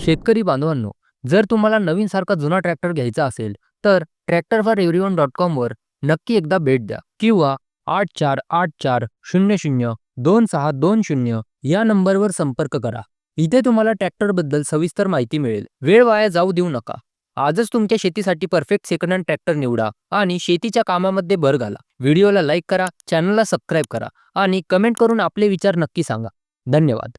शेतकरी बांधवांनो, जर तुम्हाला नवीन सारखा जुना ट्रॅक्टर घ्यायचा असेल, तर tractorforeveryone.com वर नक्की एकदा भेट द्या किंवा 8484002620 या नंबरवर संपर्क करा. इथे तुम्हाला ट्रॅक्टरबद्दल सविस्तर माहिती मिळेल. वेळ वाया जाऊ देऊ नका. आजच तुमच्या शेतीसाठी परफेक्ट सेकंड हँड ट्रॅक्टर निवडा आणि शेतीच्या कामामध्ये भर घाला. व्हिडिओला लाईक करा, चॅनलला सबस्क्राईब करा आणि कमेंट करून आपले विचार नक्की सांगा. धन्यवाद.